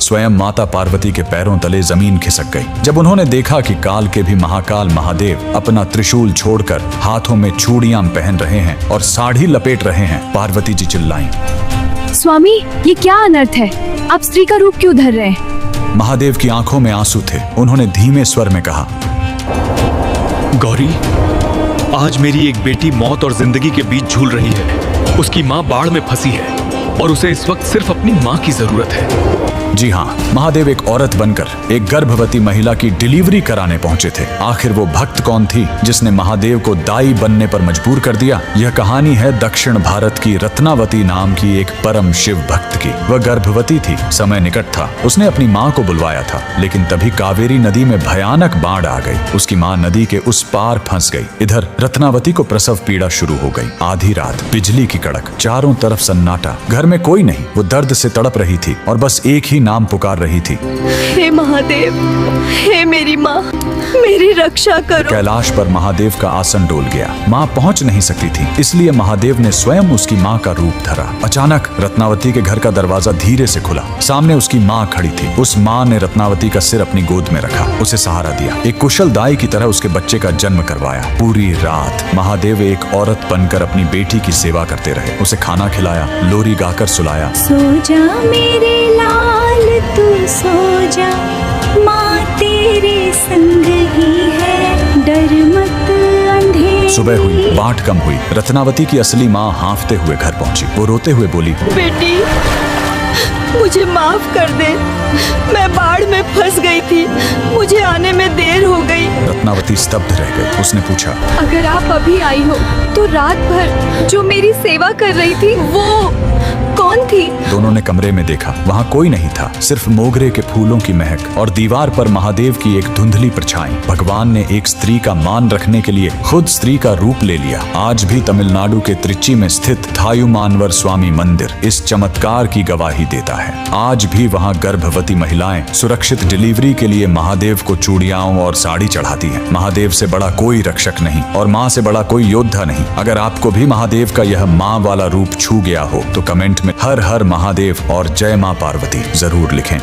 स्वयं माता पार्वती के पैरों तले जमीन खिसक गई। जब उन्होंने देखा कि काल के भी महाकाल महादेव अपना त्रिशूल छोड़कर हाथों में चूड़ियां पहन रहे हैं और साड़ी लपेट रहे हैं, पार्वती जी चिल्लाईं, स्वामी ये क्या अनर्थ है, आप स्त्री का रूप क्यों धर रहे हैं? महादेव की आंखों में आंसू थे। उन्होंने धीमे स्वर में कहा, गौरी, आज मेरी एक बेटी मौत और जिंदगी के बीच झूल रही है। उसकी माँ बाढ़ में फंसी है और उसे इस वक्त सिर्फ अपनी माँ की जरूरत है। जी हाँ, महादेव एक औरत बनकर एक गर्भवती महिला की डिलीवरी कराने पहुंचे थे। आखिर वो भक्त कौन थी जिसने महादेव को दाई बनने पर मजबूर कर दिया? यह कहानी है दक्षिण भारत की रत्नावती नाम की एक परम शिव भक्त की। वह गर्भवती थी, समय निकट था। उसने अपनी माँ को बुलवाया था, लेकिन तभी कावेरी नदी में भयानक बाढ़ आ गई। उसकी माँ नदी के उस पार फंस गई। इधर रत्नावती को प्रसव पीड़ा शुरू हो गई। आधी रात, बिजली की कड़क, चारों तरफ सन्नाटा, घर में कोई नहीं। वो दर्द से तड़प रही थी और बस एक ही नाम पुकार रही थी, हे महादेव, हे मेरी माँ, मेरी रक्षा करो। कैलाश पर महादेव का आसन डोल गया। माँ पहुंच नहीं सकती थी, इसलिए महादेव ने स्वयं उसकी माँ का रूप धरा। अचानक रत्नावती के घर का दरवाजा धीरे से खुला। सामने उसकी माँ खड़ी थी। उस माँ ने रत्नावती का सिर अपनी गोद में रखा, उसे सहारा दिया, एक कुशल दाई की तरह उसके बच्चे का जन्म करवाया। पूरी रात महादेव एक औरत बनकर अपनी बेटी की सेवा करते रहे। उसे खाना खिलाया, लोरी गाकर सुलाया। सो जा मेरे लाल तू सो जा, माँ तेरे संग ही है, डर मत अंधेरे। सुबह हुई, बाट कम हुई। रत्नावती की असली माँ हांफते हुए घर पहुंची। वो रोते हुए बोली, बेटी, मुझे माफ कर दे, मैं बाढ़ में फंस गई थी, मुझे आने में देर हो गई। रत्नावती स्तब्ध रह गई। उसने पूछा, अगर आप अभी आई हो तो रात भर जो मेरी सेवा कर रही थी वो कौन थी? दोनों ने कमरे में देखा, वहाँ कोई नहीं था, सिर्फ मोगरे के फूलों की महक और दीवार पर महादेव की एक धुंधली परछाई। भगवान ने एक स्त्री का मान रखने के लिए खुद स्त्री का रूप ले लिया। आज भी तमिलनाडु के त्रिची में स्थित थायुमानवर स्वामी मंदिर इस चमत्कार की गवाही देता है। आज भी वहाँ गर्भवती महिलाएं सुरक्षित डिलीवरी के लिए महादेव को चूड़ियाओं और साड़ी चढ़ाती हैं। महादेव से बड़ा कोई रक्षक नहीं और माँ से बड़ा कोई योद्धा नहीं। अगर आपको भी महादेव का यह माँ वाला रूप छू गया हो तो कमेंट में हर हर महादेव और जय माँ पार्वती जरूर लिखें।